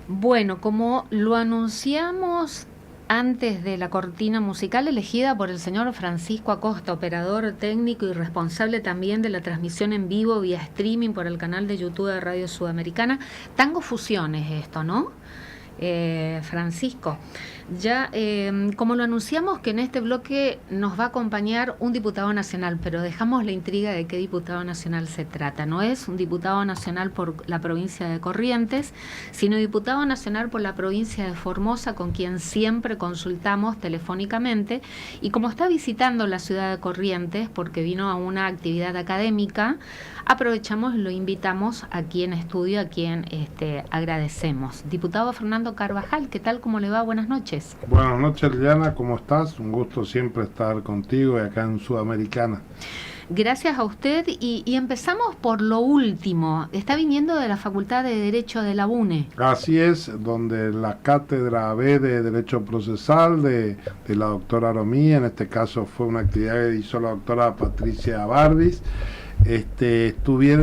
Bueno, como lo anunciamos antes de la cortina musical elegida por el señor Francisco Acosta, operador técnico y responsable también de la transmisión en vivo vía streaming por el canal de YouTube de Radio Sudamericana, Tango Fusiones esto, ¿no? Francisco, ya como lo anunciamos que en este bloque nos va a acompañar un diputado nacional, pero dejamos la intriga de qué diputado nacional se trata. No es un diputado nacional por la provincia de Corrientes, sino diputado nacional por la provincia de Formosa, con quien siempre consultamos telefónicamente, y como está visitando la ciudad de Corrientes porque vino a una actividad académica, aprovechamos y lo invitamos aquí en estudio, a quien agradecemos. Diputado Fernando Carvajal, ¿qué tal? ¿Cómo le va? Buenas noches. Buenas noches, Liliana, ¿cómo estás? Un gusto siempre estar contigo y acá en Sudamericana. Gracias a usted y empezamos por lo último. Está viniendo de la Facultad de Derecho de la UNE. Así es, donde la cátedra B de Derecho Procesal de la doctora Aromí, en este caso fue una actividad que hizo la doctora Patricia Barbis.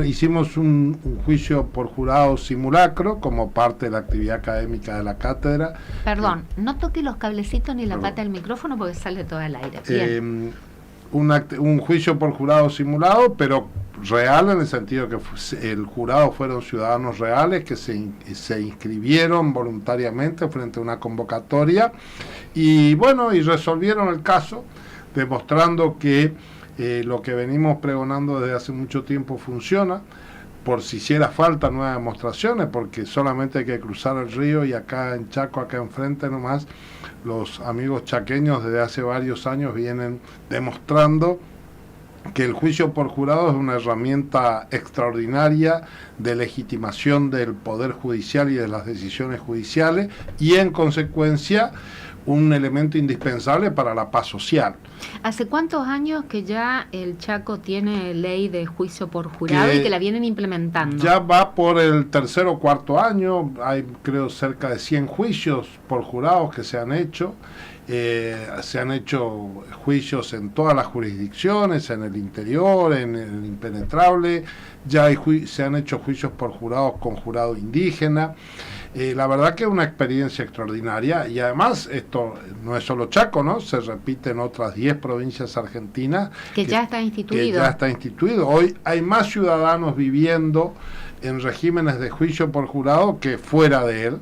Hicimos un juicio por jurado simulacro como parte de la actividad académica de la cátedra. Perdón, no toque los cablecitos ni la pata del micrófono porque sale todo al aire. Bien. Un juicio por jurado simulado, pero real en el sentido que el jurado fueron ciudadanos reales que se inscribieron voluntariamente frente a una convocatoria y bueno, y resolvieron el caso demostrando que lo que venimos pregonando desde hace mucho tiempo funciona. Por si hiciera falta nuevas demostraciones, porque solamente hay que cruzar el río y acá en Chaco, acá enfrente nomás, los amigos chaqueños desde hace varios años vienen demostrando que el juicio por jurado es una herramienta extraordinaria de legitimación del Poder Judicial y de las decisiones judiciales y en consecuencia un elemento indispensable para la paz social. ¿Hace cuántos años que ya el Chaco tiene ley de juicio por jurado y que la vienen implementando? Ya va por el tercer o cuarto año, hay creo cerca de 100 juicios por jurados que se han hecho. Se han hecho juicios en todas las jurisdicciones, en el interior, en el impenetrable, ya se han hecho juicios por jurados con jurado indígena. La verdad que es una experiencia extraordinaria y además esto no es solo Chaco, ¿no? Se repite en otras 10 provincias argentinas. Que ya está instituido. Que ya está instituido. Hoy hay más ciudadanos viviendo en regímenes de juicio por jurado que fuera de él,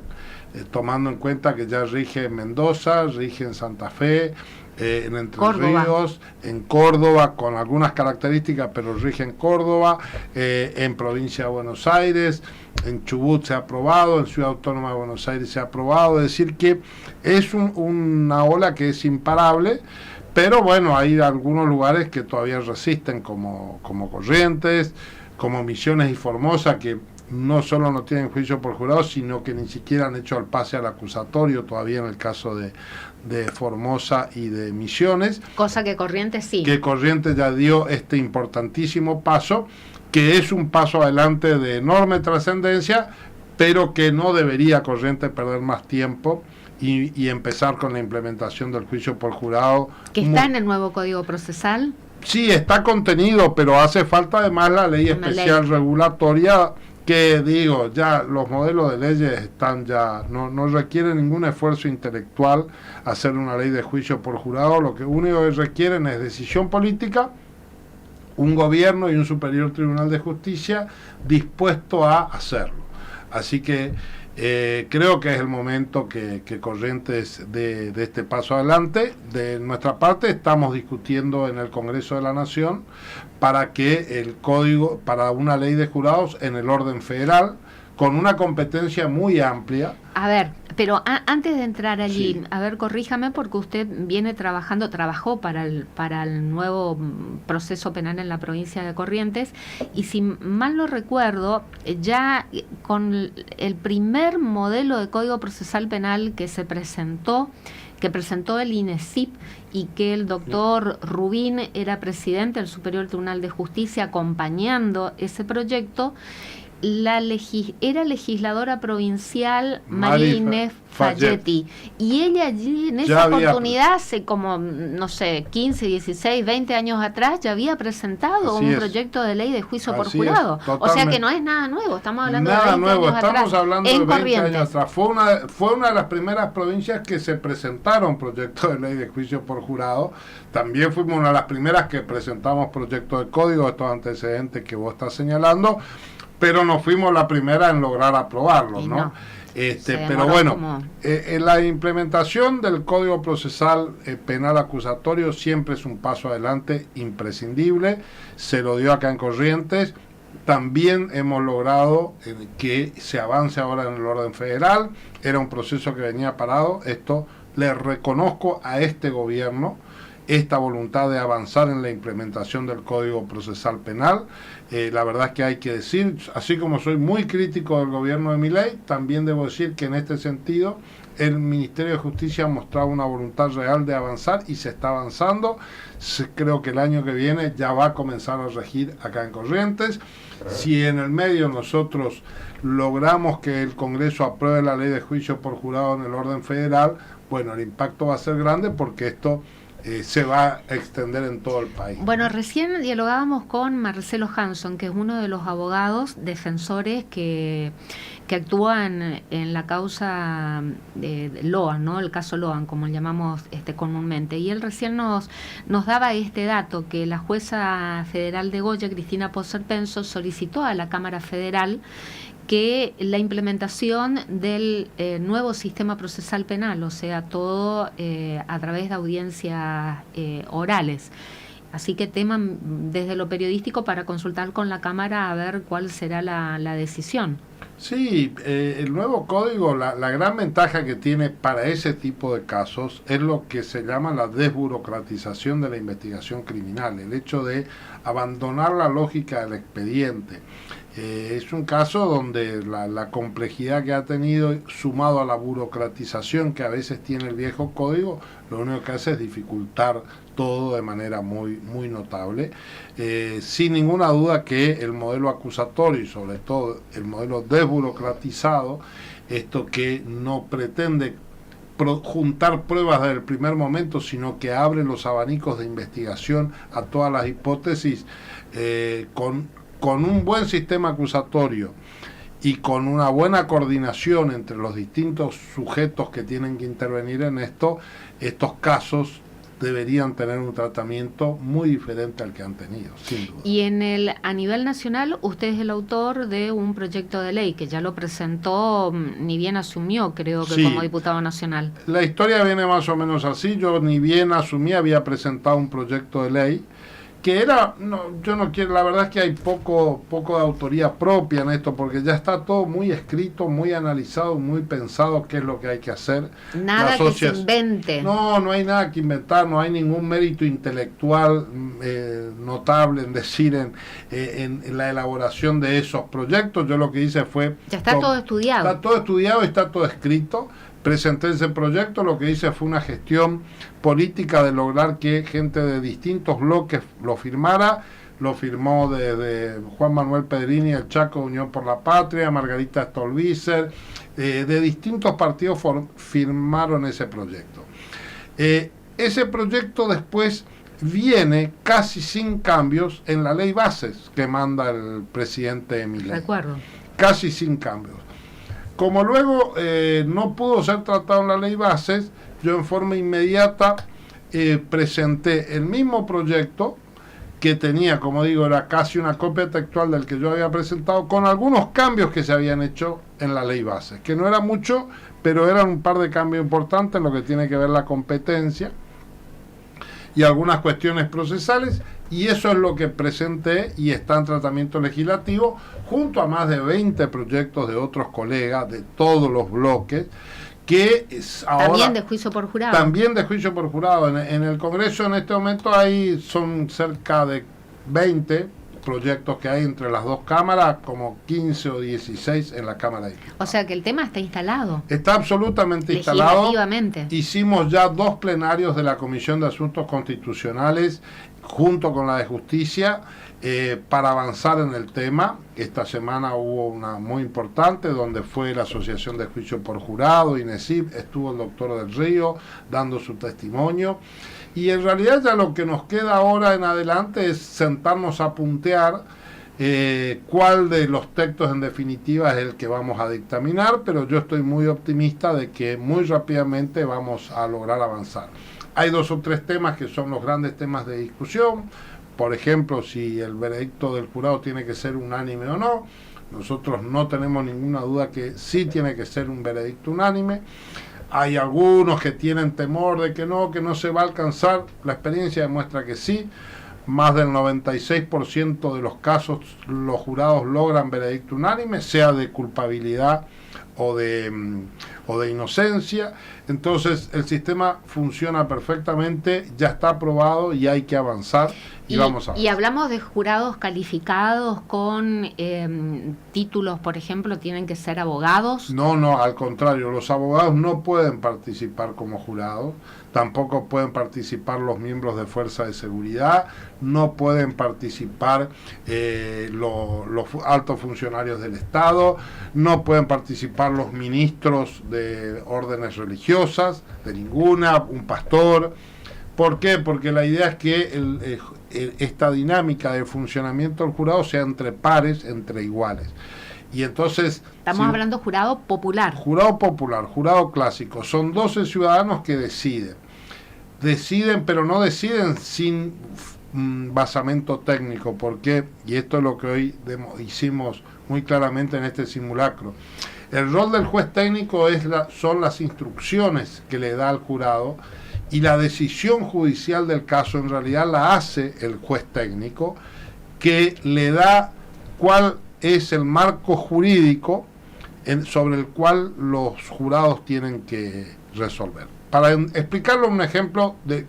tomando en cuenta que ya rige en Mendoza, rige en Santa Fe, en Entre Ríos, en Córdoba, con algunas características, pero rige en Córdoba, en Provincia de Buenos Aires, en Chubut se ha aprobado, en Ciudad Autónoma de Buenos Aires se ha aprobado, es decir que es una ola que es imparable, pero bueno, hay algunos lugares que todavía resisten, como Corrientes, como Misiones y Formosa, que no solo no tienen juicio por jurado, sino que ni siquiera han hecho el pase al acusatorio todavía en el caso de Formosa y de Misiones. Cosa que Corrientes sí. Que Corrientes ya dio este importantísimo paso, que es un paso adelante de enorme trascendencia, pero que no debería Corrientes perder más tiempo y empezar con la implementación del juicio por jurado. ¿Que está en el nuevo Código Procesal? Sí, está contenido, pero hace falta además la ley especial regulatoria, que digo, ya los modelos de leyes están ya, no requieren ningún esfuerzo intelectual hacer una ley de juicio por jurado, lo que único que requieren es decisión política, un gobierno y un superior tribunal de justicia dispuesto a hacerlo. Así que creo que es el momento que Corrientes de este paso adelante. De nuestra parte estamos discutiendo en el Congreso de la Nación para que el código, para una ley de jurados en el orden federal, con una competencia muy amplia. A ver, pero antes de entrar allí, Sí. A ver, corríjame, porque usted trabajó para el nuevo proceso penal en la provincia de Corrientes, y si mal no recuerdo, ya con el primer modelo de Código Procesal Penal que presentó el INESIP y que el doctor Rubín era presidente del Superior Tribunal de Justicia acompañando ese proyecto, era legisladora provincial María Inés Faggetti. Y ella allí en esa oportunidad, hace como, no sé, 15, 16, 20 años atrás, ya había presentado un proyecto de ley de juicio por jurado. O sea que no es nada nuevo, estamos hablando de 20 nuevo, años estamos atrás, hablando de 20 Corrientes. años atrás. Fue una de las primeras provincias que se presentaron proyectos de ley de juicio por jurado. También fuimos una de las primeras que presentamos proyectos de código, estos antecedentes que vos estás señalando, pero no fuimos la primera en lograr aprobarlos, ¿no? Pero bueno, en la implementación del Código Procesal Penal Acusatorio siempre es un paso adelante imprescindible. Se lo dio acá en Corrientes. También hemos logrado que se avance ahora en el orden federal. Era un proceso que venía parado. Esto le reconozco a este gobierno esta voluntad de avanzar en la implementación del Código Procesal Penal. La verdad es que hay que decir, así como soy muy crítico del gobierno de Milei, también debo decir que en este sentido el Ministerio de Justicia ha mostrado una voluntad real de avanzar y se está avanzando. Creo que el año que viene ya va a comenzar a regir acá en Corrientes. Si en el medio nosotros logramos que el Congreso apruebe la ley de juicio por jurado en el orden federal, bueno, el impacto va a ser grande porque esto se va a extender en todo el país. Bueno, recién dialogábamos con Marcelo Hanson, que es uno de los abogados defensores que actúan en la causa de Loan, ¿no? El caso Loan, como le llamamos comúnmente. Y él recién nos daba este dato, que la jueza federal de Goya, Cristina Poser Penso, solicitó a la Cámara Federal que la implementación del nuevo sistema procesal penal, o sea, todo a través de audiencias orales. Así que teman desde lo periodístico para consultar con la Cámara a ver cuál será la decisión. Sí, el nuevo código, la gran ventaja que tiene para ese tipo de casos es lo que se llama la desburocratización de la investigación criminal, el hecho de abandonar la lógica del expediente. Es un caso donde la complejidad que ha tenido, sumado a la burocratización que a veces tiene el viejo código, lo único que hace es dificultar todo de manera muy notable. Sin ninguna duda que el modelo acusatorio y sobre todo el modelo desburocratizado, esto que no pretende juntar pruebas desde el primer momento, sino que abre los abanicos de investigación a todas las hipótesis, con un buen sistema acusatorio y con una buena coordinación entre los distintos sujetos que tienen que intervenir en esto, estos casos deberían tener un tratamiento muy diferente al que han tenido, sin duda. Y a nivel nacional, usted es el autor de un proyecto de ley que ya lo presentó, ni bien asumió, creo que como diputado nacional. La historia viene más o menos así. Yo ni bien asumí, había presentado un proyecto de ley que era, yo no quiero, la verdad es que hay poco de autoría propia en esto, porque ya está todo muy escrito, muy analizado, muy pensado qué es lo que hay que hacer. Nada que se invente. No hay nada que inventar, no hay ningún mérito intelectual notable en decir en la elaboración de esos proyectos. Yo lo que hice fue... Ya está todo estudiado. Está todo estudiado y está todo escrito. Presenté ese proyecto, lo que hice fue una gestión política de lograr que gente de distintos bloques lo firmara. Lo firmó desde Juan Manuel Pedrini, el Chaco de Unión por la Patria, Margarita Stolbizer, de distintos partidos firmaron ese proyecto. Ese proyecto después viene casi sin cambios en la ley bases que manda el presidente Milei. Recuerdo. Casi sin cambios. Como luego no pudo ser tratado en la ley bases, yo en forma inmediata presenté el mismo proyecto que tenía, como digo, era casi una copia textual del que yo había presentado, con algunos cambios que se habían hecho en la ley bases, que no era mucho, pero eran un par de cambios importantes en lo que tiene que ver la competencia y algunas cuestiones procesales, y eso es lo que presenté y está en tratamiento legislativo, junto a más de 20 proyectos de otros colegas de todos los bloques, que ahora... También de juicio por jurado. También de juicio por jurado. En el Congreso en este momento son cerca de 20 proyectos que hay entre las dos cámaras, como 15 o 16 en la Cámara de Diputados. O sea que el tema está instalado. Está absolutamente instalado. Legislativamente. Hicimos ya 2 plenarios de la Comisión de Asuntos Constitucionales junto con la de Justicia, para avanzar en el tema. Esta semana hubo una muy importante donde fue la Asociación de Juicio por Jurado, INESIP, estuvo el doctor del Río dando su testimonio, y en realidad ya lo que nos queda ahora en adelante es sentarnos a puntear cuál de los textos en definitiva es el que vamos a dictaminar, pero yo estoy muy optimista de que muy rápidamente vamos a lograr avanzar. Hay 2 o 3 temas que son los grandes temas de discusión. Por ejemplo, si el veredicto del jurado tiene que ser unánime o no. Nosotros no tenemos ninguna duda que sí tiene que ser un veredicto unánime. Hay algunos que tienen temor de que no se va a alcanzar. La experiencia demuestra que sí. Más del 96% de los casos los jurados logran veredicto unánime, sea de culpabilidad o de inocencia. Entonces el sistema funciona perfectamente, ya está aprobado y hay que avanzar y vamos a avanzar. Y hablamos de jurados calificados con títulos, por ejemplo, ¿tienen que ser abogados? No, al contrario, los abogados no pueden participar como jurados, tampoco pueden participar los miembros de fuerza de seguridad, no pueden participar los altos funcionarios del Estado, no pueden participar los ministros de órdenes religiosas, de ninguna, un pastor. ¿Por qué? Porque la idea es que esta dinámica de funcionamiento del jurado sea entre pares, entre iguales. Y entonces... Estamos hablando jurado popular. Jurado popular, jurado clásico. Son 12 ciudadanos que deciden. Deciden, pero no deciden sin basamento técnico. ¿Por qué? Y esto es lo que hoy hicimos muy claramente en este simulacro. El rol del juez técnico son las instrucciones que le da al jurado, y la decisión judicial del caso en realidad la hace el juez técnico, que le da cuál es el marco jurídico sobre el cual los jurados tienen que resolver. Para explicarlo un ejemplo de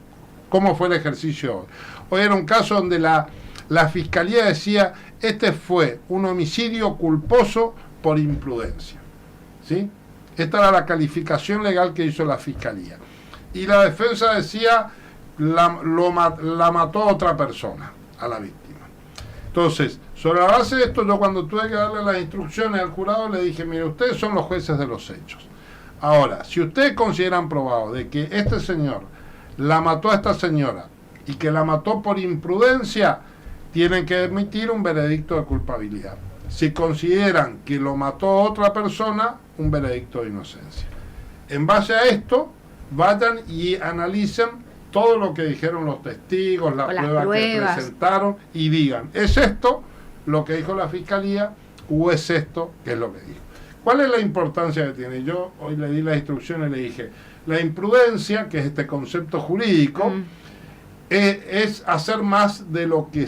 cómo fue el ejercicio hoy. Hoy era un caso donde la fiscalía decía, este fue un homicidio culposo por imprudencia. ¿Sí? Esta era la calificación legal que hizo la fiscalía. Y la defensa decía, la mató otra persona, a la víctima. Entonces, sobre la base de esto, yo cuando tuve que darle las instrucciones al jurado, le dije, mire, ustedes son los jueces de los hechos. Ahora, si ustedes consideran probado de que este señor la mató a esta señora y que la mató por imprudencia, tienen que emitir un veredicto de culpabilidad. Si consideran que lo mató otra persona, un veredicto de inocencia. En base a esto, vayan y analicen todo lo que dijeron los testigos, las pruebas que presentaron, y digan, ¿es esto lo que dijo la fiscalía o es esto que es lo que dijo? ¿Cuál es la importancia que tiene? Yo hoy le di las instrucciones y le dije, la imprudencia, que es este concepto jurídico, es hacer más de lo que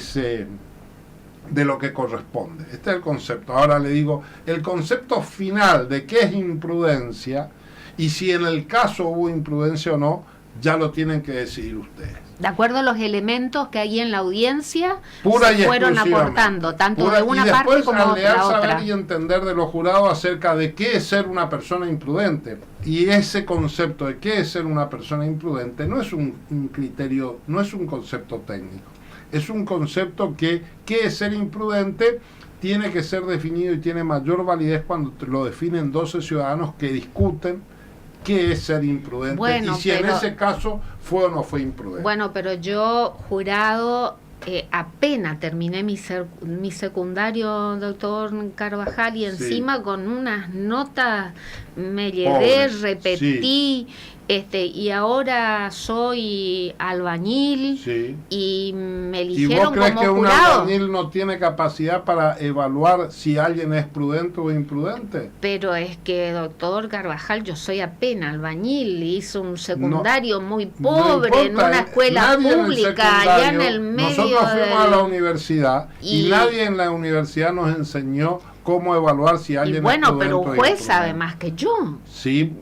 corresponde. Este es el concepto. Ahora le digo, el concepto final de qué es imprudencia y si en el caso hubo imprudencia o no, ya lo tienen que decidir ustedes. De acuerdo a los elementos que hay en la audiencia, se fueron aportando, tanto de una parte como de la otra. Saber y entender de los jurados acerca de qué es ser una persona imprudente. Y ese concepto de qué es ser una persona imprudente no es un criterio, no es un concepto técnico. Es un concepto que qué es ser imprudente tiene que ser definido y tiene mayor validez cuando lo definen 12 ciudadanos que discuten qué es ser imprudente, y si en ese caso fue o no fue imprudente. Bueno, pero yo, jurado, apenas terminé mi secundario, doctor Carvajal, y encima con unas notas me llevé, repetí, y ahora soy albañil, y me eligieron como jurado. ¿Y vos crees que un albañil no tiene capacidad para evaluar si alguien es prudente o imprudente? Pero es que, doctor Carvajal, yo soy apenas albañil, hice un secundario muy pobre, en una escuela pública, allá en el medio. Nosotros fuimos a la universidad y nadie en la universidad nos enseñó cómo evaluar si alguien es prudente. Bueno, pero un juez sabe más que yo. Sí,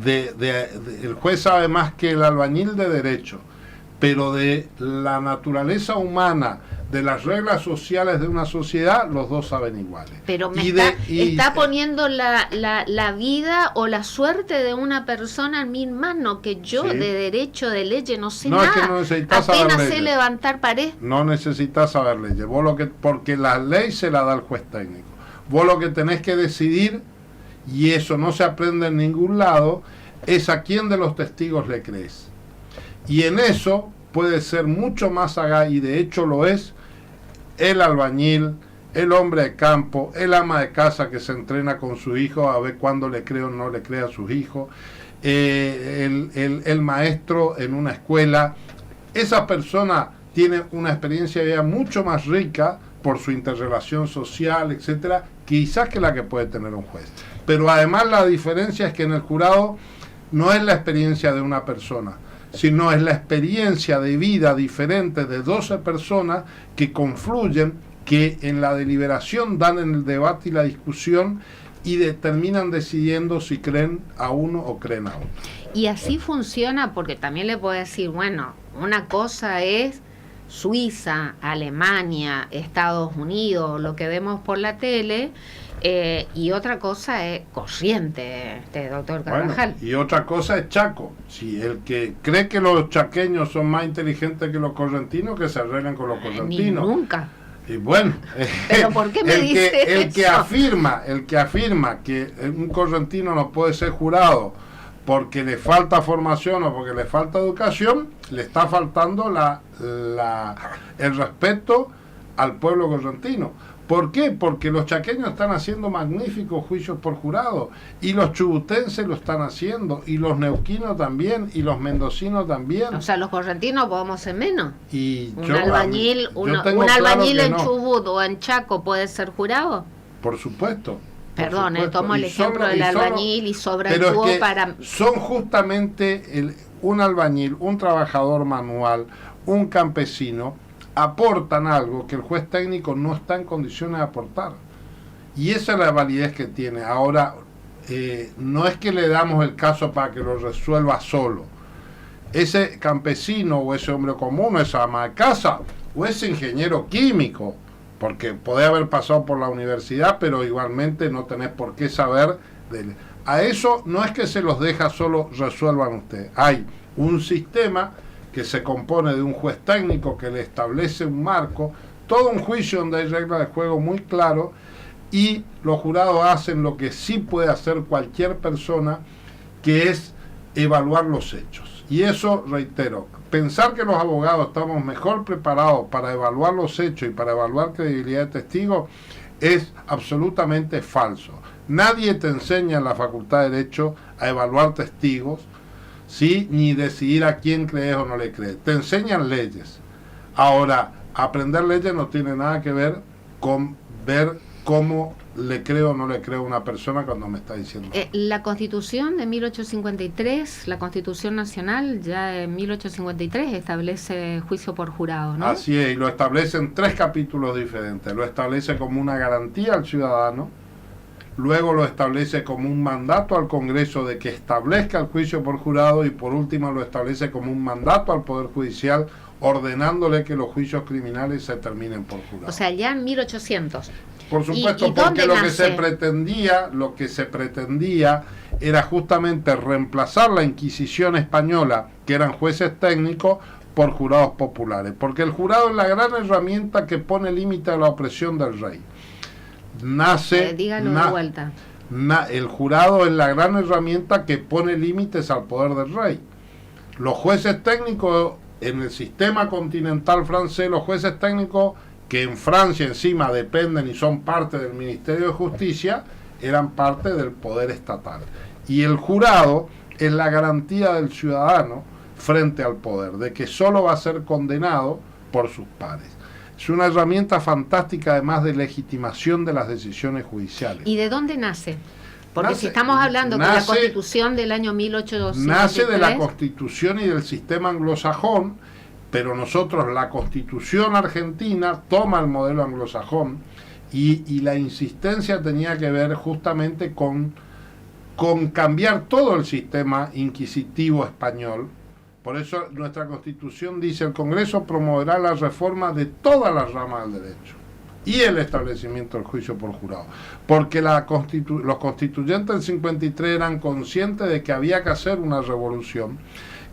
el juez sabe más que el albañil de derecho, pero de la naturaleza humana, de las reglas sociales de una sociedad, los dos saben iguales. Pero está poniendo la vida o la suerte de una persona en mi mano, que yo sí, de derecho, de leyes, no sé nada. Es que no necesitas saber apenas leyes. Sé levantar pared. No necesitas saber leyes. Porque la ley se la da el juez técnico. Vos lo que tenés que decidir, y eso no se aprende en ningún lado, es a quién de los testigos le crees. Y en eso puede ser mucho más sagaz, y de hecho lo es, el albañil, el hombre de campo, el ama de casa que se entrena con su hijo a ver cuándo le cree o no le cree a sus hijos, el maestro en una escuela. Esa persona tiene una experiencia de vida mucho más rica por su interrelación social, etcétera, quizás que la que puede tener un juez. Pero además la diferencia es que en el jurado no es la experiencia de una persona, sino es la experiencia de vida diferente de 12 personas que confluyen, que en la deliberación dan en el debate y la discusión y terminan decidiendo si creen a uno o creen a otro. Y así funciona, porque también le puedo decir, bueno, una cosa es Suiza, Alemania, Estados Unidos, lo que vemos por la tele, y otra cosa es Corrientes, doctor Carvajal. Bueno, y otra cosa es Chaco. Si el que cree que los chaqueños son más inteligentes que los correntinos, que se arreglen con los correntinos. Ni nunca. Y bueno, ¿pero por qué me dice el eso? El que afirma que un correntino no puede ser jurado porque le falta formación o porque le falta educación, le está faltando el respeto al pueblo correntino. ¿Por qué? Porque los chaqueños están haciendo magníficos juicios por jurado, y los chubutenses lo están haciendo, y los neuquinos también, y los mendocinos también. O sea, los correntinos podemos ser menos. Y un albañil, un albañil en Chubut o en Chaco puede ser jurado. Por supuesto. Perdón, tomo el ejemplo del albañil y sobra el tubo para... Son justamente un albañil, un trabajador manual, un campesino, aportan algo que el juez técnico no está en condiciones de aportar. Y esa es la validez que tiene. Ahora, no es que le damos el caso para que lo resuelva solo. Ese campesino o ese hombre común, esa ama de casa o ese ingeniero químico, porque puede haber pasado por la universidad, pero igualmente no tenés por qué saber a eso no es que se los deja solo, resuelvan ustedes. Hay un sistema que se compone de un juez técnico que le establece un marco, todo un juicio donde hay reglas de juego muy claro, y los jurados hacen lo que sí puede hacer cualquier persona, que es evaluar los hechos. Y eso, reitero, pensar que los abogados estamos mejor preparados para evaluar los hechos y para evaluar credibilidad de testigos es absolutamente falso. Nadie te enseña en la Facultad de Derecho a evaluar testigos, ¿sí? Ni decidir a quién crees o no le crees. Te enseñan leyes. Ahora, aprender leyes no tiene nada que ver con ver cómo le creo o no le creo a una persona cuando me está diciendo. La Constitución de 1853, la Constitución Nacional, ya en 1853 establece juicio por jurado, ¿no? Así es, y lo establece en 3 capítulos diferentes. Lo establece como una garantía al ciudadano, luego lo establece como un mandato al Congreso de que establezca el juicio por jurado, y por último lo establece como un mandato al Poder Judicial, ordenándole que los juicios criminales se terminen por jurado. O sea, ya en 1800. Por supuesto, porque lo que se pretendía era justamente reemplazar la Inquisición española, que eran jueces técnicos, por jurados populares, porque el jurado es la gran herramienta que pone límite a la opresión del rey. Dígalo de vuelta. El jurado es la gran herramienta que pone límites al poder del rey. Los jueces técnicos en el sistema continental francés, los jueces técnicos que en Francia encima dependen y son parte del Ministerio de Justicia, eran parte del poder estatal. Y el jurado es la garantía del ciudadano frente al poder, de que solo va a ser condenado por sus pares. Es una herramienta fantástica, además de legitimación de las decisiones judiciales. ¿Y de dónde nace? Porque si estamos hablando de la Constitución del año 1853... Nace de la Constitución y del sistema anglosajón, pero nosotros, la Constitución argentina toma el modelo anglosajón, y la insistencia tenía que ver justamente con cambiar todo el sistema inquisitivo español, Por eso nuestra Constitución dice: el Congreso promoverá la reforma de todas las ramas del derecho y el establecimiento del juicio por jurado. Porque los constituyentes del 53 eran conscientes de que había que hacer una revolución,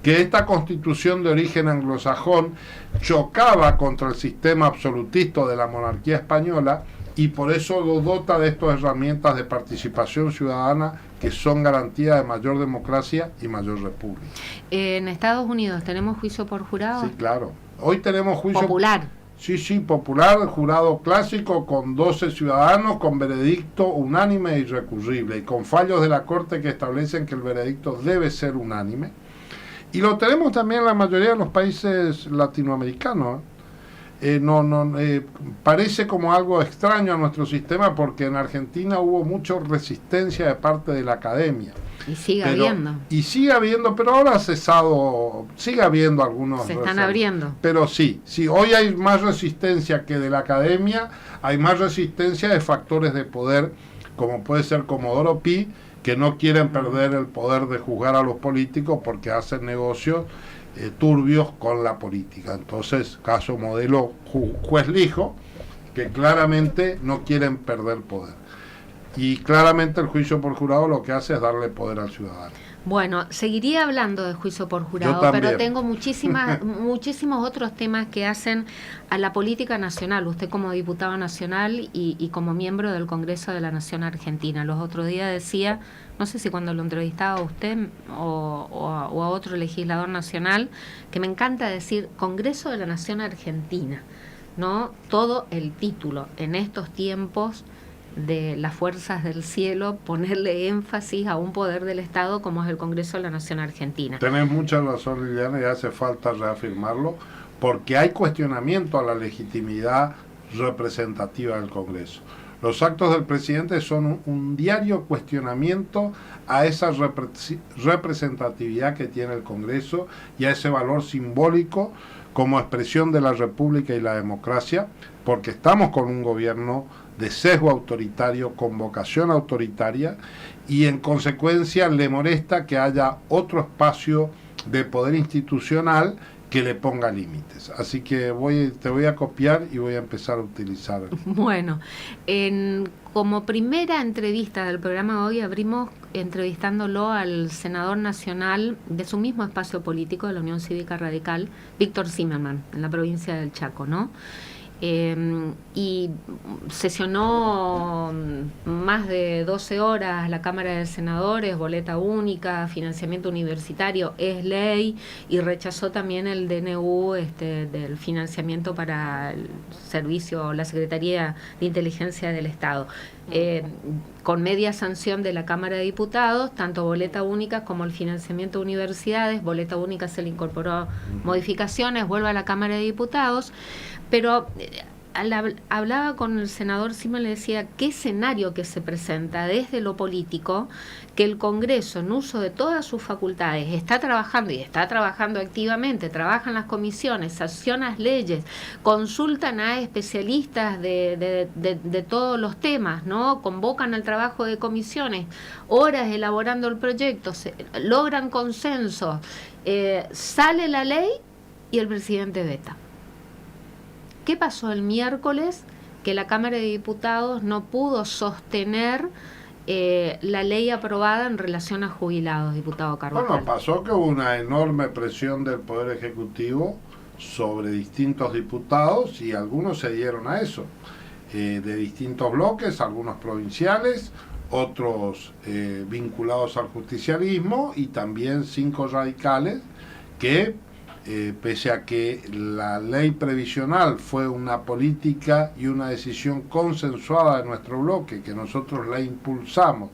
que esta constitución de origen anglosajón chocaba contra el sistema absolutista de la monarquía española, y por eso lo dota de estas herramientas de participación ciudadana que son garantía de mayor democracia y mayor república. En Estados Unidos tenemos juicio por jurado. Sí, claro. Hoy tenemos juicio popular. Sí, popular, jurado clásico con 12 ciudadanos, con veredicto unánime e irrecurrible, y con fallos de la Corte que establecen que el veredicto debe ser unánime. Y lo tenemos también en la mayoría de los países latinoamericanos. Parece como algo extraño a nuestro sistema, porque en Argentina hubo mucha resistencia de parte de la academia. Y sigue habiendo. Y sigue habiendo, pero ahora ha cesado, sigue habiendo algunos. Se están abriendo. Pero sí, hoy hay más resistencia que de la academia, hay más resistencia de factores de poder, como puede ser Comodoro Pi, que no quieren perder el poder de juzgar a los políticos porque hacen negocios turbios con la política. Entonces, caso modelo juez Lijo, que claramente no quieren perder poder. Y claramente el juicio por jurado lo que hace es darle poder al ciudadano. Bueno, seguiría hablando de juicio por jurado, pero tengo muchísimos otros temas que hacen a la política nacional. Usted como diputado nacional y como miembro del Congreso de la Nación Argentina. Los otros días decía, no sé si cuando lo entrevistaba a usted o a otro legislador nacional, que me encanta decir Congreso de la Nación Argentina, ¿no? Todo el título en estos tiempos de las fuerzas del cielo, ponerle énfasis a un poder del Estado como es el Congreso de la Nación Argentina. Tenés mucha razón, Liliana, y hace falta reafirmarlo, porque hay cuestionamiento a la legitimidad representativa del Congreso. Los actos del presidente son un diario cuestionamiento a esa representatividad que tiene el Congreso y a ese valor simbólico como expresión de la República y la democracia, porque estamos con un gobierno de sesgo autoritario, con vocación autoritaria, y en consecuencia le molesta que haya otro espacio de poder institucional que le ponga límites. Así que te voy a copiar y voy a empezar a utilizar. Bueno, como primera entrevista del programa hoy abrimos entrevistándolo al senador nacional de su mismo espacio político, de la Unión Cívica Radical, Víctor Zimmerman, en la provincia del Chaco, ¿no? Y sesionó más de 12 horas la Cámara de Senadores, boleta única, financiamiento universitario, es ley, y rechazó también el DNU del financiamiento para el servicio, la Secretaría de Inteligencia del Estado. Con media sanción de la Cámara de Diputados, tanto boleta única como el financiamiento de universidades. Boleta única se le incorporó modificaciones, vuelve a la Cámara de Diputados, pero hablaba con el senador Simón, le decía qué escenario que se presenta desde lo político, que el Congreso, en uso de todas sus facultades, está trabajando y está trabajando activamente, trabajan las comisiones, sancionan leyes, consultan a especialistas de todos los temas, ¿no? Convocan al trabajo de comisiones, horas elaborando el proyecto, logran consenso, sale la ley y el presidente veta. ¿Qué pasó el miércoles? Que la Cámara de Diputados no pudo sostener la ley aprobada en relación a jubilados, diputado Carvajal. Bueno, pasó que hubo una enorme presión del Poder Ejecutivo sobre distintos diputados y algunos se dieron a eso, de distintos bloques, algunos provinciales, otros vinculados al justicialismo y también 5 radicales que pese a que la ley previsional fue una política y una decisión consensuada de nuestro bloque, que nosotros la impulsamos,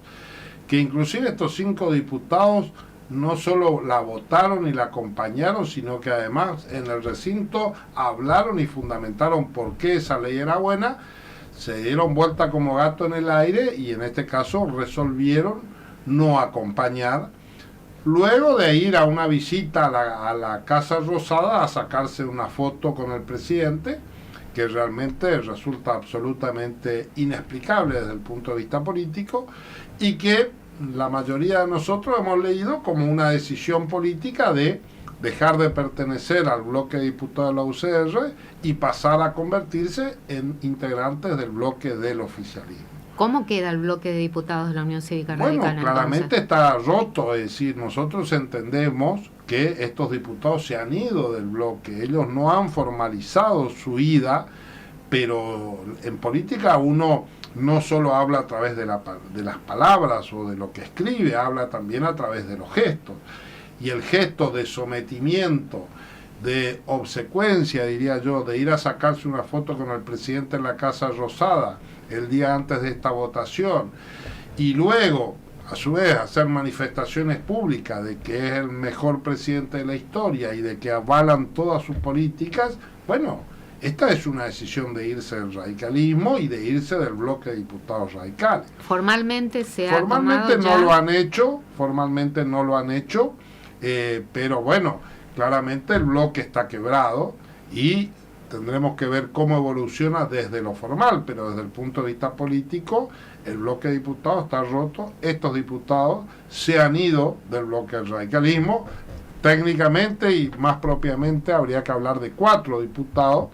que inclusive estos 5 diputados no solo la votaron y la acompañaron, sino que además en el recinto hablaron y fundamentaron por qué esa ley era buena, se dieron vuelta como gato en el aire y en este caso resolvieron no acompañar, luego de ir a una visita a la Casa Rosada a sacarse una foto con el presidente, que realmente resulta absolutamente inexplicable desde el punto de vista político, y que la mayoría de nosotros hemos leído como una decisión política de dejar de pertenecer al bloque de diputados de la UCR y pasar a convertirse en integrantes del bloque del oficialismo. ¿Cómo queda el bloque de diputados de la Unión Cívica Radical? Bueno, claramente entonces está roto, es decir, nosotros entendemos que estos diputados se han ido del bloque, ellos no han formalizado su ida, pero en política uno no solo habla a través de las palabras o de lo que escribe, habla también a través de los gestos. Y el gesto de sometimiento, de obsecuencia, diría yo, de ir a sacarse una foto con el presidente en la Casa Rosada el día antes de esta votación, y luego, a su vez, hacer manifestaciones públicas de que es el mejor presidente de la historia y de que avalan todas sus políticas, bueno, esta es una decisión de irse del radicalismo y de irse del bloque de diputados radicales. Formalmente Formalmente no lo han hecho, formalmente no lo han hecho, pero bueno, claramente el bloque está quebrado y tendremos que ver cómo evoluciona desde lo formal, pero desde el punto de vista político, el bloque de diputados está roto, estos diputados se han ido del bloque del radicalismo, técnicamente y más propiamente habría que hablar de 4 diputados,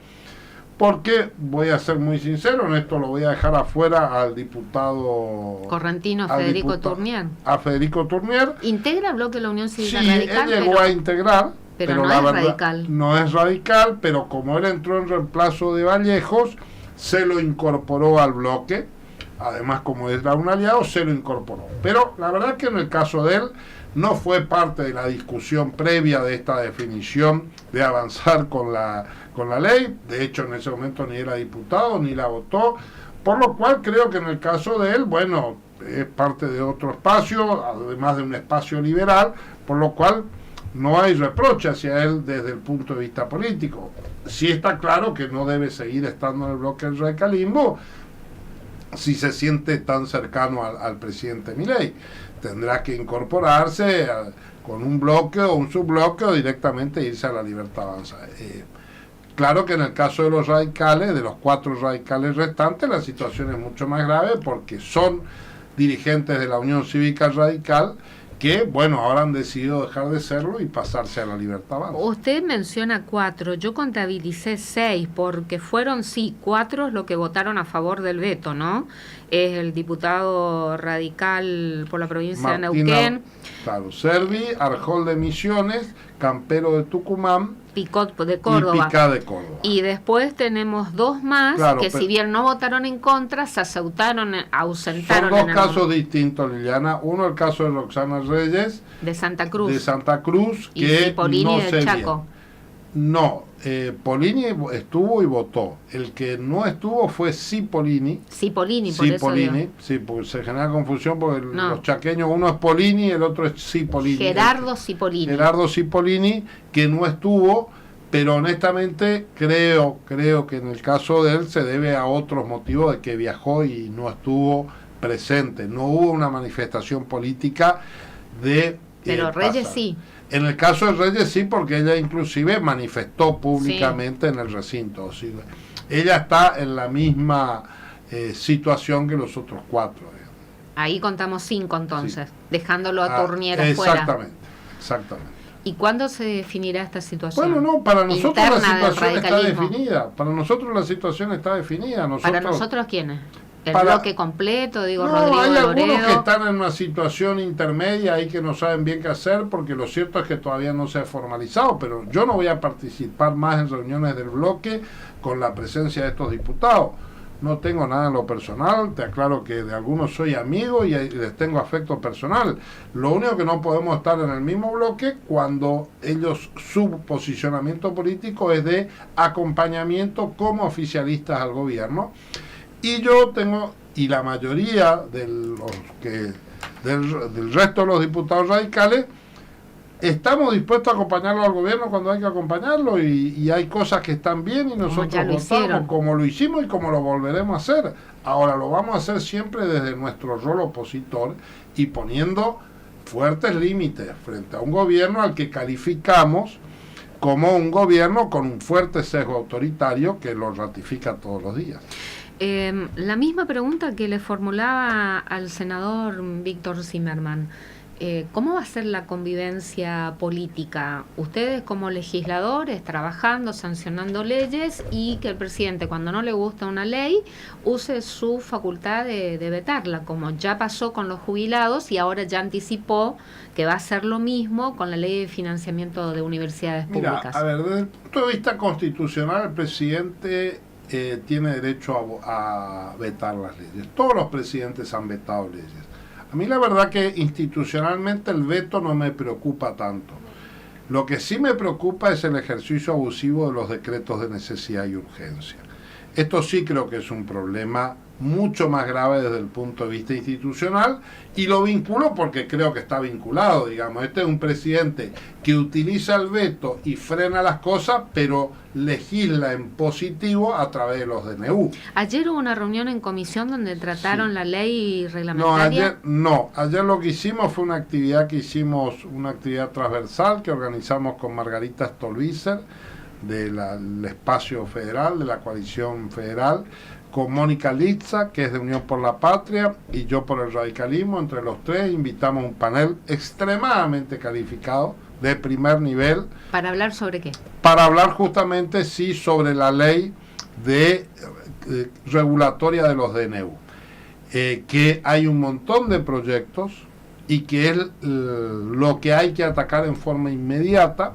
porque voy a ser muy sincero, en esto lo voy a dejar afuera al diputado correntino Federico Tournier. A Federico Tournier. ¿Integra el bloque de la Unión Cívica sí, Radical? Sí, él llegó a integrar, pero no es radical. No es radical, pero como él entró en reemplazo de Vallejos, se lo incorporó al bloque, además como era un aliado, se lo incorporó. Pero la verdad que en el caso de él, no fue parte de la discusión previa de esta definición de avanzar con la ley, de hecho en ese momento ni era diputado, ni la votó, por lo cual creo que en el caso de él, bueno, es parte de otro espacio, además de un espacio liberal, por lo cual no hay reproche hacia él desde el punto de vista político. Sí está claro que no debe seguir estando en el bloque del radicalismo si se siente tan cercano al presidente Milei. Tendrá que incorporarse con un bloque o un subbloque o directamente irse a la Libertad Avanza. Claro que en el caso de los radicales, de los 4 radicales restantes, la situación es mucho más grave porque son dirigentes de la Unión Cívica Radical que, bueno, ahora han decidido dejar de serlo y pasarse a la Libertad Avanza. Usted menciona 4, yo contabilicé 6, porque fueron, sí, 4 los que votaron a favor del veto, ¿no? Es el diputado radical por la provincia de Neuquén. Claro, Servi, Arjol de Misiones, Campero de Tucumán, Picot de Córdoba. Y Picá de Córdoba. Y después tenemos 2 más, claro, que si bien no votaron en contra, se ausentaron. Son 2 casos distintos, Liliana. Uno, el caso de Roxana Reyes. De Santa Cruz. De Santa Cruz, y que Polini no de Chaco. No, Polini estuvo y votó. El que no estuvo fue Cipollini. Cipollini, por eso Cipollini, sí, porque se genera confusión porque los chaqueños, uno es Polini y el otro es Cipollini. Gerardo Cipollini. Gerardo Cipollini, que no estuvo, pero honestamente creo que en el caso de él se debe a otros motivos de que viajó y no estuvo presente. No hubo una manifestación política de... Pero Reyes sí. En el caso de Reyes sí, porque ella inclusive manifestó públicamente en el recinto. Sí, ella está en la misma situación que los otros 4. Ahí contamos 5 entonces, dejándolo a Tournier afuera. Exactamente. ¿Y cuándo se definirá esta situación? Bueno, no, para nosotros la situación está definida. Para nosotros la situación está definida. ¿Para nosotros quiénes? ¿El bloque completo? Digo, no, Rodrigo hay algunos Loredo. Que están en una situación intermedia ahí que no saben bien qué hacer, porque lo cierto es que todavía no se ha formalizado, pero yo no voy a participar más en reuniones del bloque con la presencia de estos diputados. No tengo nada en lo personal, te aclaro que de algunos soy amigo y les tengo afecto personal. Lo único que no podemos estar en el mismo bloque cuando su posicionamiento político es de acompañamiento como oficialistas al gobierno. Y yo tengo, y la mayoría del resto de los diputados radicales, estamos dispuestos a acompañarlo al gobierno cuando hay que acompañarlo, y hay cosas que están bien y nosotros votamos como lo hicimos y como lo volveremos a hacer. Ahora lo vamos a hacer siempre desde nuestro rol opositor y poniendo fuertes límites frente a un gobierno al que calificamos como un gobierno con un fuerte sesgo autoritario que lo ratifica todos los días. La misma pregunta que le formulaba al senador Víctor Zimmerman. ¿Cómo va a ser la convivencia política? Ustedes como legisladores trabajando, sancionando leyes, y que el presidente, cuando no le gusta una ley, use su facultad de vetarla, como ya pasó con los jubilados y ahora ya anticipó que va a hacer lo mismo con la ley de financiamiento de universidades públicas. A ver, desde el punto de vista constitucional, el presidente tiene derecho a vetar las leyes. Todos los presidentes han vetado leyes. A mí la verdad que institucionalmente el veto no me preocupa tanto. Lo que sí me preocupa es el ejercicio abusivo de los decretos de necesidad y urgencia. Esto sí creo que es un problema mucho más grave desde el punto de vista institucional, y lo vinculo porque creo que está vinculado, digamos. Este es un presidente que utiliza el veto y frena las cosas, pero legisla en positivo a través de los DNU. Ayer hubo una reunión en comisión donde trataron la ley reglamentaria. Ayer lo que hicimos fue una actividad una actividad transversal que organizamos con Margarita Stolbizer del Espacio Federal, de la Coalición Federal, con Mónica Litza, que es de Unión por la Patria, y yo por el radicalismo. Entre los tres invitamos un panel extremadamente calificado, de primer nivel. ¿Para hablar sobre qué? Para hablar justamente, sí, sobre la ley regulatoria de los DNU. Que hay un montón de proyectos y que es lo que hay que atacar en forma inmediata,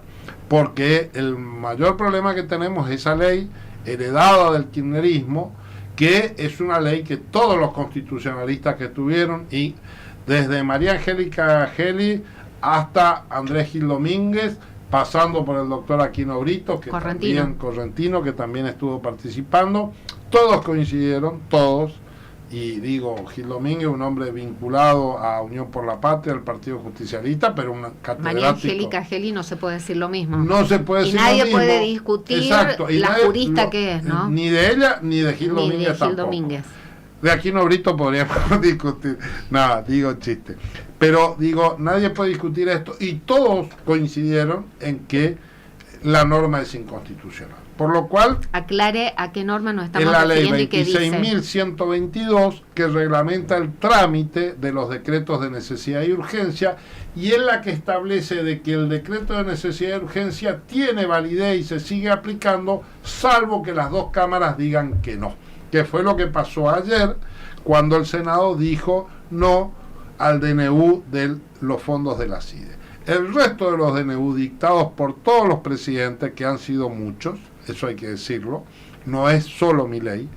porque el mayor problema que tenemos es esa ley heredada del kirchnerismo, que es una ley que todos los constitucionalistas que tuvieron, y desde María Angélica Geli hasta Andrés Gil Domínguez, pasando por el doctor Aquino Brito, que Correntino, que también estuvo participando, todos coincidieron, todos. Y digo, Gil Domínguez, un hombre vinculado a Unión por la Patria, al Partido Justicialista, pero un catedrático. María Angélica Geli no se puede decir lo mismo. No se puede decir lo mismo. Y nadie puede discutir la jurista que es, ¿no? Ni de ella, ni de Gil Domínguez tampoco. De Aquino Brito podríamos discutir. Nada, digo chiste. Pero digo, nadie puede discutir esto. Y todos coincidieron en que la norma es inconstitucional. Por lo cual, aclare a qué norma nos estamos refiriendo y qué dice. Es la ley 26.122, que reglamenta el trámite de los decretos de necesidad y urgencia, y es la que establece de que el decreto de necesidad y urgencia tiene validez y se sigue aplicando, salvo que las dos cámaras digan que no. Que fue lo que pasó ayer, cuando el Senado dijo no al DNU de los fondos de la CIDE. El resto de los DNU dictados por todos los presidentes, que han sido muchos, eso hay que decirlo, no es solo Milei,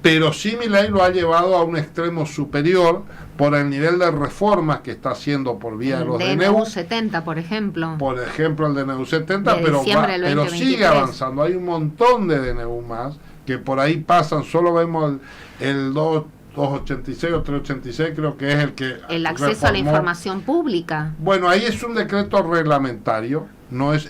pero sí Milei lo ha llevado a un extremo superior por el nivel de reformas que está haciendo por vía de los DNU 70, por ejemplo. Por ejemplo, el DNU 70, pero sigue avanzando. Hay un montón de DNU más que por ahí pasan. Solo vemos el 286 o 386, creo que es el que el acceso reformó a la información pública. Bueno, ahí es un decreto reglamentario,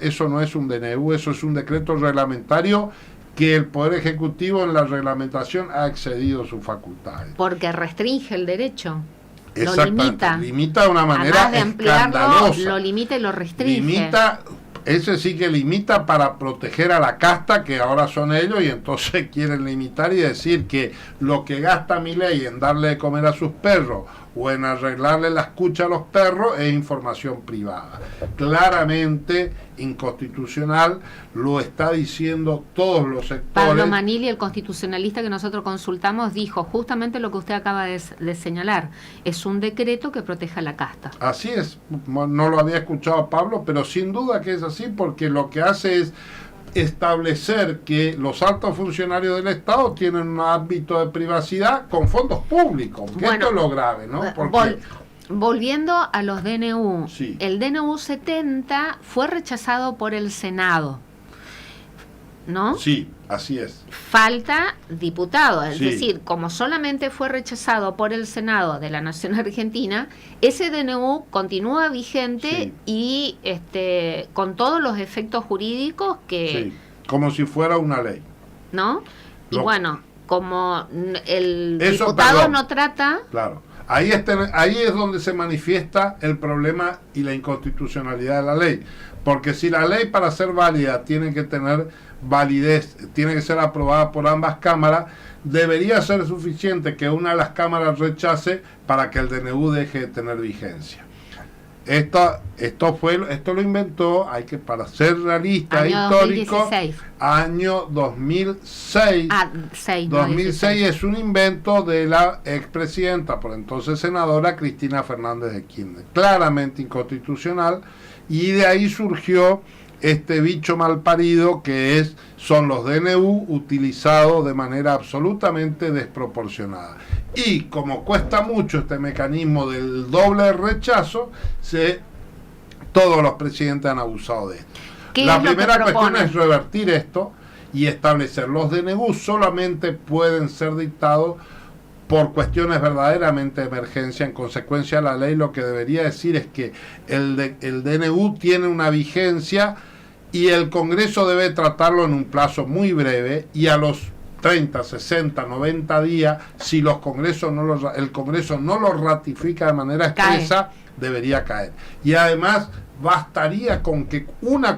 eso no es un DNU, eso es un decreto reglamentario que el Poder Ejecutivo en la reglamentación ha excedido sus facultades. Porque restringe el derecho. Lo limita de una manera escandalosa. Lo limita y lo restringe. Ese sí que limita para proteger a la casta, que ahora son ellos, y entonces quieren limitar y decir que lo que gasta Milei en darle de comer a sus perros o en arreglarle las cuchas a los perros es información privada. Claramente inconstitucional, lo está diciendo todos los sectores. Pablo Manili, el constitucionalista que nosotros consultamos, dijo justamente lo que usted acaba de señalar. Es un decreto que protege a la casta. Así es, no lo había escuchado a Pablo, pero sin duda que es así, porque lo que hace es establecer que los altos funcionarios del Estado tienen un ámbito de privacidad con fondos públicos. Bueno, esto es lo grave, ¿no? Porque volviendo a los DNU, sí. El DNU 70 fue rechazado por el Senado, ¿no? Sí, así es. Falta diputado, es decir, como solamente fue rechazado por el Senado de la Nación Argentina, ese DNU continúa vigente y con todos los efectos jurídicos que... Sí, como si fuera una ley. ¿No? Y bueno, como el diputado no trata... Claro. Ahí es donde se manifiesta el problema y la inconstitucionalidad de la ley. Porque si la ley, para ser válida, tiene que tener validez, tiene que ser aprobada por ambas cámaras, debería ser suficiente que una de las cámaras rechace para que el DNU deje de tener vigencia. Esto lo inventó, para ser realista, año histórico, 2016. Año 2006. 2006 es un invento de la expresidenta, por entonces senadora, Cristina Fernández de Kirchner. Claramente inconstitucional, y de ahí surgió este bicho mal parido que son los DNU utilizados de manera absolutamente desproporcionada. Y como cuesta mucho este mecanismo del doble rechazo, todos los presidentes han abusado de esto. La primera cuestión es revertir esto y establecer los DNU solamente pueden ser dictados por cuestiones verdaderamente de emergencia. En consecuencia, la ley lo que debería decir es que el DNU tiene una vigencia y el Congreso debe tratarlo en un plazo muy breve, y a los 30, 60, 90 días, si el Congreso no lo ratifica de manera expresa, debería caer. Y además bastaría con que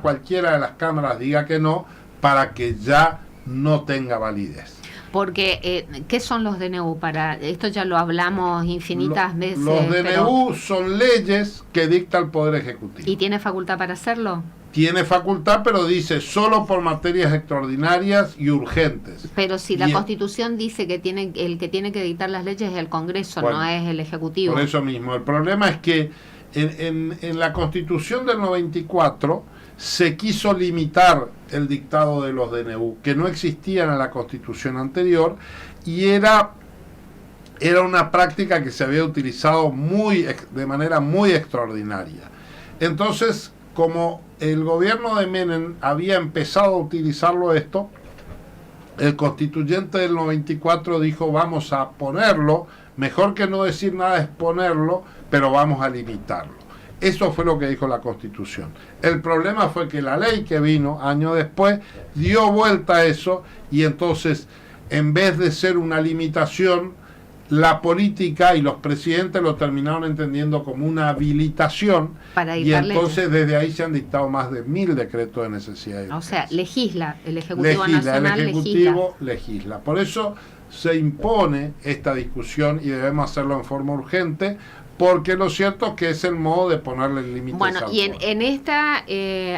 cualquiera de las cámaras diga que no para que ya no tenga validez. Porque, ¿qué son los DNU? Esto ya lo hablamos infinitas veces. Los DNU son leyes que dicta el Poder Ejecutivo. ¿Y tiene facultad para hacerlo? Tiene facultad, pero dice solo por materias extraordinarias y urgentes. Pero si la Constitución dice que el que tiene que dictar las leyes es el Congreso, no es el Ejecutivo. Por eso mismo, el problema es que en la Constitución del 94 se quiso limitar el dictado de los DNU, que no existían en la Constitución anterior, y era una práctica que se había utilizado de manera muy extraordinaria. Entonces, como el gobierno de Menem había empezado a utilizarlo esto, el constituyente del 94 dijo: vamos a ponerlo, mejor que no decir nada es ponerlo, pero vamos a limitarlo. Eso fue lo que dijo la Constitución. El problema fue que la ley que vino años después dio vuelta a eso, y entonces, en vez de ser una limitación, la política y los presidentes lo terminaron entendiendo como una habilitación, y entonces desde ahí se han dictado más de 1000 decretos de necesidad. O sea, legisla, el Ejecutivo Nacional legisla. Por eso se impone esta discusión y debemos hacerlo en forma urgente, porque lo cierto es que es el modo de ponerle límites. Bueno, y en esta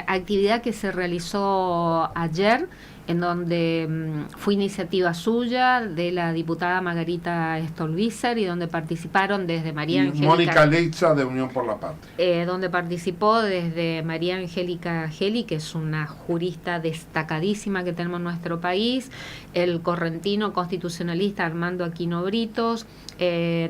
actividad que se realizó ayer, en donde fue iniciativa suya, de la diputada Margarita Stolbizer, y donde participaron desde María Angélica... Mónica Leitza, de Unión por la Patria. Donde participó desde María Angélica Geli, que es una jurista destacadísima que tenemos en nuestro país, el correntino constitucionalista Armando Aquino Britos,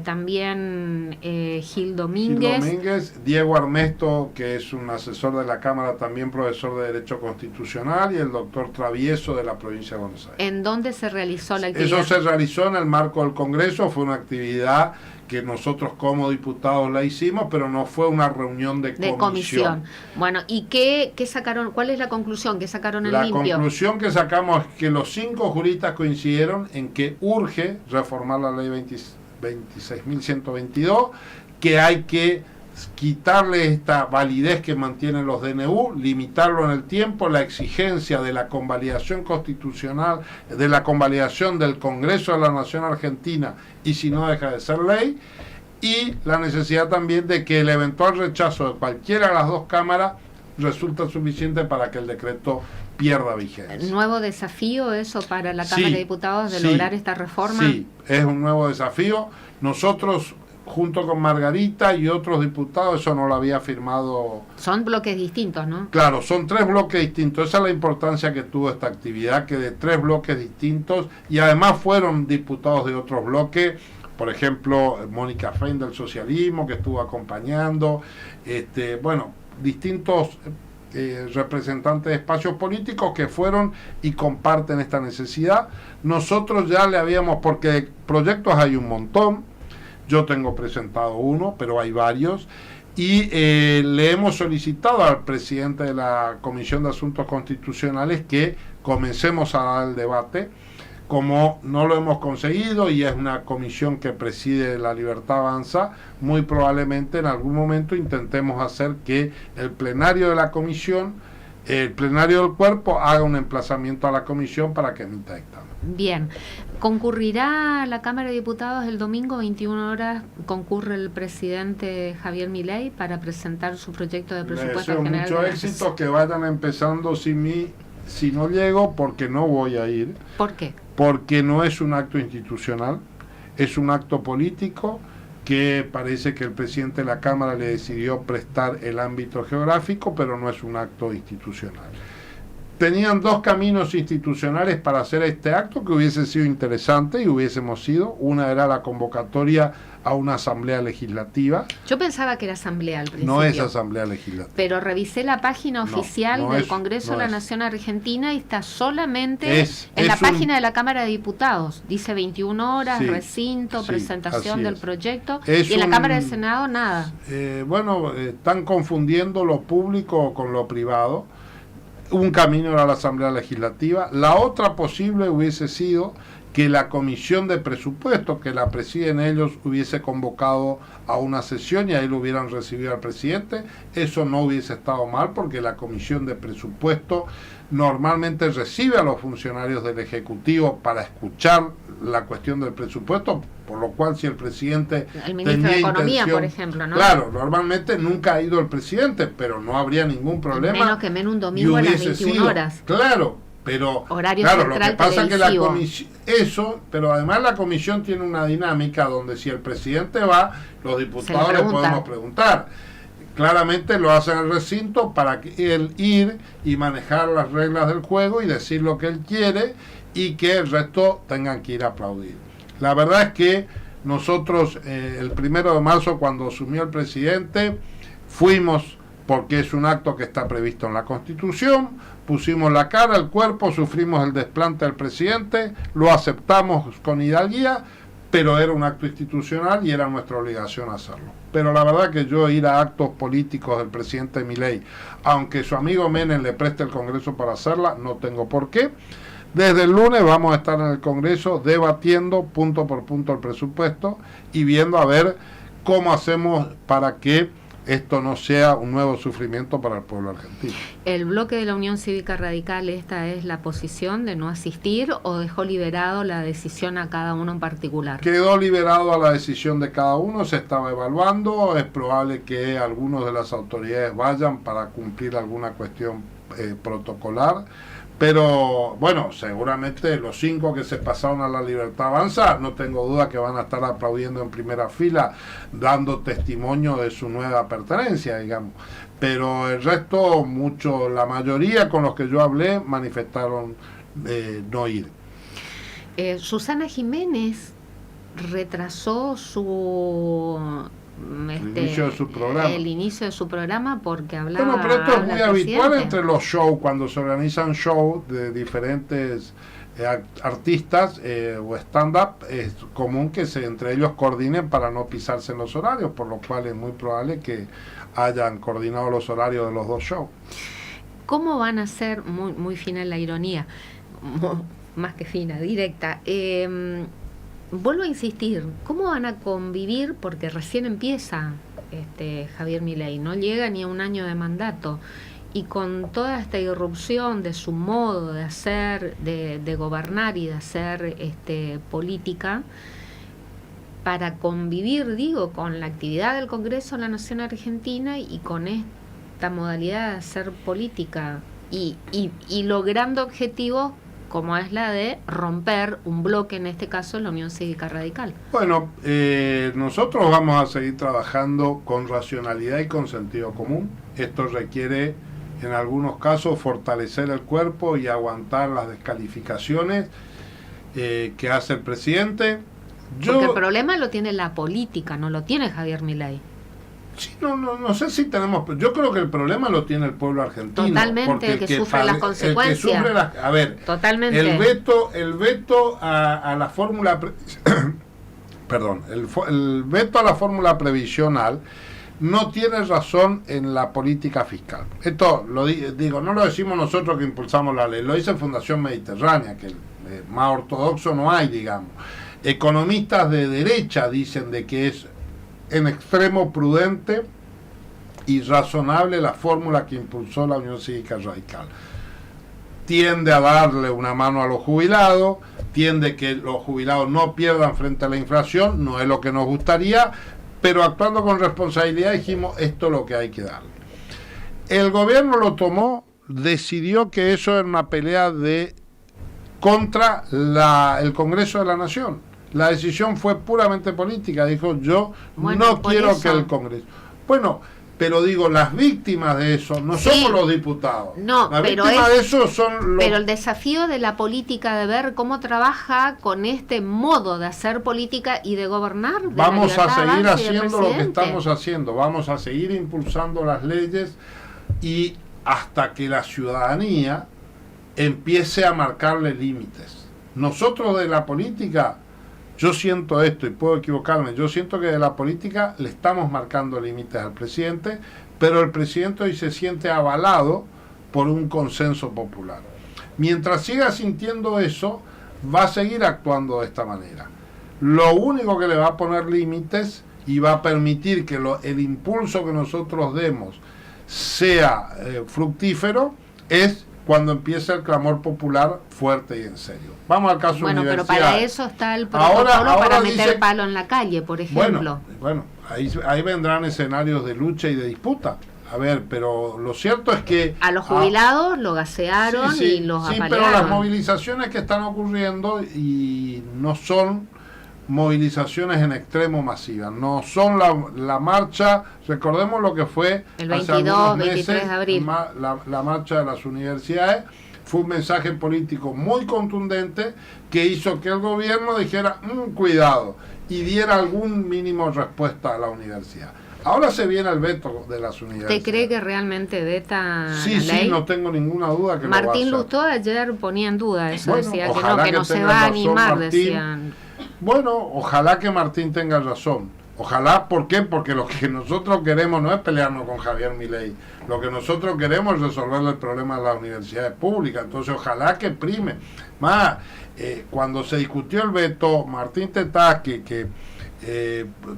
también Gil Domínguez, Diego Armesto, que es un asesor de la Cámara, también profesor de Derecho Constitucional, y el doctor Travieso, de la provincia de Buenos Aires. ¿En dónde se realizó la actividad? Eso se realizó en el marco del Congreso, fue una actividad que nosotros como diputados la hicimos, pero no fue una reunión de comisión. Bueno, ¿y qué sacaron? ¿Cuál es la conclusión que sacaron en limpio? La conclusión que sacamos es que los 5 juristas coincidieron en que urge reformar la ley 26.122, que hay que quitarle esta validez que mantienen los DNU, limitarlo en el tiempo, la exigencia de la convalidación constitucional, de la convalidación del Congreso de la Nación Argentina, y si no deja de ser ley, y la necesidad también de que el eventual rechazo de cualquiera de las dos cámaras resulta suficiente para que el decreto pierda vigencia. ¿Nuevo desafío eso para la Cámara de Diputados de lograr esta reforma? Sí, es un nuevo desafío. Nosotros, junto con Margarita y otros diputados, eso no lo había firmado. Son bloques distintos, ¿no? Claro, son 3 bloques distintos. Esa es la importancia que tuvo esta actividad, que de 3 bloques distintos, y además fueron diputados de otros bloques, por ejemplo, Mónica Fein del socialismo, que estuvo acompañando, distintos representantes de espacios políticos que fueron y comparten esta necesidad. Nosotros ya le habíamos, porque proyectos hay un montón, yo tengo presentado uno, pero hay varios, y le hemos solicitado al presidente de la Comisión de Asuntos Constitucionales que comencemos a dar el debate Como no lo hemos conseguido y es una comisión que preside La Libertad Avanza, muy probablemente en algún momento intentemos hacer que el plenario de la comisión, el plenario del cuerpo, haga un emplazamiento a la comisión para que emita dictamen. Bien, concurrirá a la Cámara de Diputados el domingo 21 horas, concurre el presidente Javier Milei para presentar su proyecto de presupuesto general. Mucho éxito, que vayan empezando sin mí. Si no llego, porque no voy a ir. ¿Por qué? Porque no es un acto institucional, es un acto político que parece que el presidente de la Cámara le decidió prestar el ámbito geográfico, pero no es un acto institucional. Tenían dos caminos institucionales para hacer este acto que hubiese sido interesante y hubiésemos ido. Una era la convocatoria a una asamblea legislativa. Yo pensaba que era asamblea al principio. No es asamblea legislativa. Pero revisé la página oficial del Congreso de la Nación Argentina y está solamente en la página de la Cámara de Diputados. Dice 21 horas, sí, recinto, sí, presentación del proyecto. Y en la Cámara de Senado nada. Bueno, están confundiendo lo público con lo privado. Un camino era la Asamblea Legislativa. La otra posible hubiese sido que la Comisión de Presupuesto, que la presiden ellos, hubiese convocado a una sesión y ahí lo hubieran recibido al presidente. Eso no hubiese estado mal, porque la Comisión de Presupuesto normalmente recibe a los funcionarios del Ejecutivo para escuchar la cuestión del presupuesto, por lo cual si el presidente... El ministro de Economía, por ejemplo, ¿no? Claro, normalmente nunca ha ido el presidente, pero no habría ningún problema. Menos que un domingo a las 21 horas. Claro, pero horario claro, lo que pasa televisivo. Es que la comisión, eso, pero además la comisión tiene una dinámica donde si el presidente va, los diputados le podemos preguntar. Claramente lo hacen en el recinto para que él ir y manejar las reglas del juego y decir lo que él quiere y que el resto tengan que ir a aplaudir. La verdad es que nosotros el 1 de marzo, cuando asumió el presidente, fuimos, porque es un acto que está previsto en la Constitución, pusimos la cara, el cuerpo, sufrimos el desplante del presidente, lo aceptamos con hidalguía, pero era un acto institucional y era nuestra obligación hacerlo. Pero la verdad que yo ir a actos políticos del presidente Milei, aunque su amigo Menem le preste el Congreso para hacerla, no tengo por qué. Desde el lunes vamos a estar en el Congreso debatiendo punto por punto el presupuesto y viendo a ver cómo hacemos para que esto no sea un nuevo sufrimiento para el pueblo argentino. ¿El bloque de la Unión Cívica Radical, esta es la posición de no asistir o dejó liberado la decisión a cada uno en particular? Quedó liberado a la decisión de cada uno, se estaba evaluando, es probable que algunos de las autoridades vayan para cumplir alguna cuestión protocolar. Pero bueno, seguramente los 5 que se pasaron a La Libertad Avanza, no tengo duda que van a estar aplaudiendo en primera fila, dando testimonio de su nueva pertenencia, digamos. Pero el resto, la mayoría con los que yo hablé, manifestaron no ir. Susana Jiménez retrasó el inicio de su programa porque hablaba... Bueno, pero esto es muy habitual entre los shows, cuando se organizan shows de diferentes artistas o stand-up, es común que entre ellos coordinen para no pisarse en los horarios, por lo cual es muy probable que hayan coordinado los horarios de los dos shows. ¿Cómo van a ser, muy fina la ironía, más que fina, directa, vuelvo a insistir, ¿cómo van a convivir? Porque recién empieza Javier Milei, no llega ni a un año de mandato, y con toda esta irrupción de su modo de hacer, de gobernar y de hacer política, para convivir, digo, con la actividad del Congreso de la Nación Argentina y con esta modalidad de hacer política y logrando objetivos como es la de romper un bloque, en este caso la Unión Cívica Radical. Bueno, nosotros vamos a seguir trabajando con racionalidad y con sentido común. Esto requiere, en algunos casos, fortalecer el cuerpo y aguantar las descalificaciones que hace el presidente. Porque el problema lo tiene la política, no lo tiene Javier Milei. Sí, no sé si tenemos... Yo creo que el problema lo tiene el pueblo argentino. Totalmente, el que sufre las consecuencias. A ver, totalmente. El veto a la fórmula... perdón, el veto a la fórmula previsional no tiene razón en la política fiscal. Esto, no lo decimos nosotros que impulsamos la ley, lo dice Fundación Mediterránea, que más ortodoxo no hay, digamos. Economistas de derecha dicen de que es en extremo prudente y razonable la fórmula que impulsó la Unión Cívica Radical. Tiende a darle una mano a los jubilados, tiende que los jubilados no pierdan frente a la inflación, no es lo que nos gustaría, pero actuando con responsabilidad dijimos, esto es lo que hay que darle. El gobierno lo tomó, decidió que eso era una pelea contra el Congreso de la Nación. La decisión fue puramente política, dijo yo no quiero que el Congreso... Bueno, pero digo, las víctimas de eso no somos los diputados. No, las pero víctimas de eso son los... Pero el desafío de la política, de ver cómo trabaja con este modo de hacer política y de gobernar. Vamos a seguir haciendo lo que estamos haciendo, vamos a seguir impulsando las leyes y hasta que la ciudadanía empiece a marcarle límites. Nosotros de la política... Yo siento esto, y puedo equivocarme, yo siento que de la política le estamos marcando límites al presidente, pero el presidente hoy se siente avalado por un consenso popular. Mientras siga sintiendo eso, va a seguir actuando de esta manera. Lo único que le va a poner límites y va a permitir que el impulso que nosotros demos sea fructífero es cuando empiece el clamor popular fuerte y en serio. Vamos al caso universitario. Bueno, pero para eso está el protocolo ahora para meter palo en la calle, por ejemplo. Bueno, ahí vendrán escenarios de lucha y de disputa. A ver, pero lo cierto es que... A los jubilados lo gasearon y los apalearon. Sí, pero las movilizaciones que están ocurriendo y no son movilizaciones en extremo masivas, no son la marcha, recordemos lo que fue el 22, 23 de abril, la marcha de las universidades, fue un mensaje político muy contundente que hizo que el gobierno dijera cuidado y diera algún mínimo respuesta a la universidad. Ahora se viene el veto de las universidades. ¿Usted cree que realmente veta la ley? Sí, no tengo ninguna duda que Martín lo va a hacer. Lustó ayer ponía en duda eso, bueno, decía que no se va a animar, Martín, decían. Bueno, ojalá que Martín tenga razón. Ojalá, ¿por qué? Porque lo que nosotros queremos no es pelearnos con Javier Milei. Lo que nosotros queremos es resolver el problema de las universidades públicas. Entonces, ojalá que prime. Más, cuando se discutió el veto, Martín Tetaz, que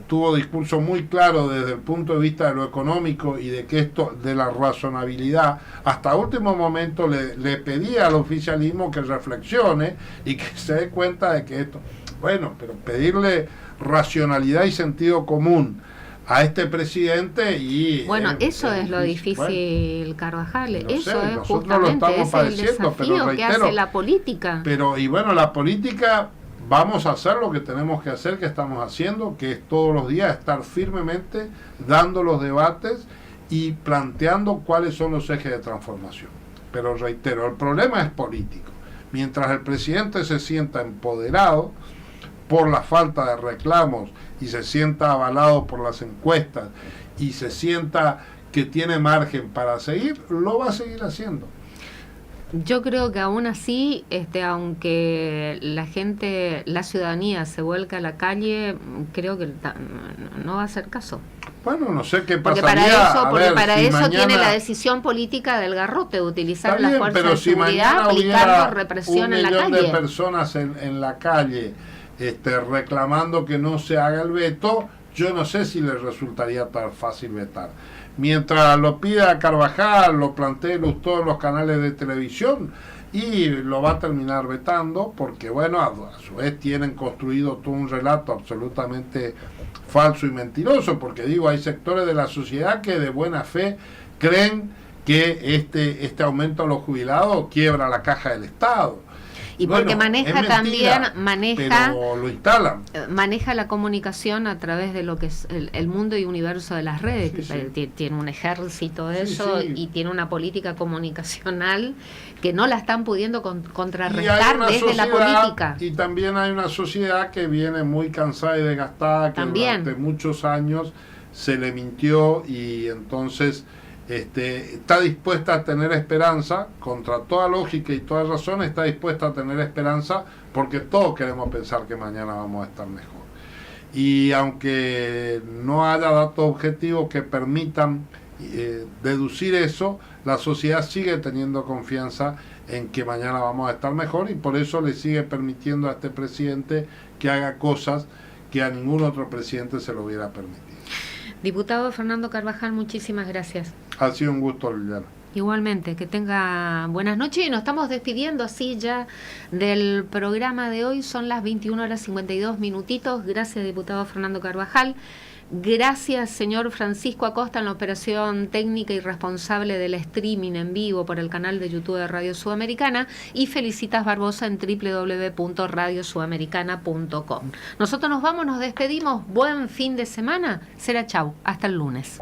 tuvo discurso muy claro desde el punto de vista de lo económico y de que esto, de la razonabilidad, hasta último momento le pedía al oficialismo que reflexione y que se dé cuenta de que esto... Bueno, pero pedirle racionalidad y sentido común a este presidente y... Bueno, eso es lo difícil, bueno, Carvajal, eso es justamente el desafío que hace la política. Pero, y bueno, la política, vamos a hacer lo que tenemos que hacer, que estamos haciendo, que es todos los días estar firmemente dando los debates y planteando cuáles son los ejes de transformación. Pero reitero, el problema es político. Mientras el presidente se sienta empoderado por la falta de reclamos y se sienta avalado por las encuestas y se sienta que tiene margen para seguir, lo va a seguir haciendo. Yo creo que aún así, aunque la ciudadanía se vuelca a la calle, creo que no va a hacer caso. Bueno, no sé qué pasaría. Porque para eso tiene la decisión política del garrote, de utilizar la fuerza de seguridad, aplicando represión en la calle. 1 millón de personas en la calle reclamando que no se haga el veto, yo no sé si les resultaría tan fácil vetar. Mientras lo pida Carvajal, lo plantee Lustó en los canales de televisión y lo va a terminar vetando porque, bueno, a su vez tienen construido todo un relato absolutamente falso y mentiroso, porque digo, hay sectores de la sociedad que de buena fe creen que este aumento a los jubilados quiebra la caja del Estado. Y porque maneja también, pero lo instalan. Maneja la comunicación a través de lo que es el mundo y universo de las redes. Tiene un ejército de eso y tiene una política comunicacional que no la están pudiendo contrarrestar desde la política. Y también hay una sociedad que viene muy cansada y desgastada, que durante muchos años se le mintió y entonces... está dispuesta a tener esperanza, contra toda lógica y toda razón, está dispuesta a tener esperanza porque todos queremos pensar que mañana vamos a estar mejor. Y aunque no haya datos objetivos que permitan deducir eso, la sociedad sigue teniendo confianza en que mañana vamos a estar mejor, y por eso le sigue permitiendo a este presidente que haga cosas que a ningún otro presidente se lo hubiera permitido. Diputado Fernando Carvajal, muchísimas gracias. Ha sido un gusto, Liliana. Igualmente, que tenga buenas noches, y nos estamos despidiendo así ya del programa de hoy. Son las 21:52. Gracias, diputado Fernando Carvajal. Gracias, señor Francisco Acosta, en la operación técnica y responsable del streaming en vivo por el canal de YouTube de Radio Sudamericana, y Felicitas Barbosa en www.radiosudamericana.com. Nosotros nos vamos, nos despedimos. Buen fin de semana. Será chau. Hasta el lunes.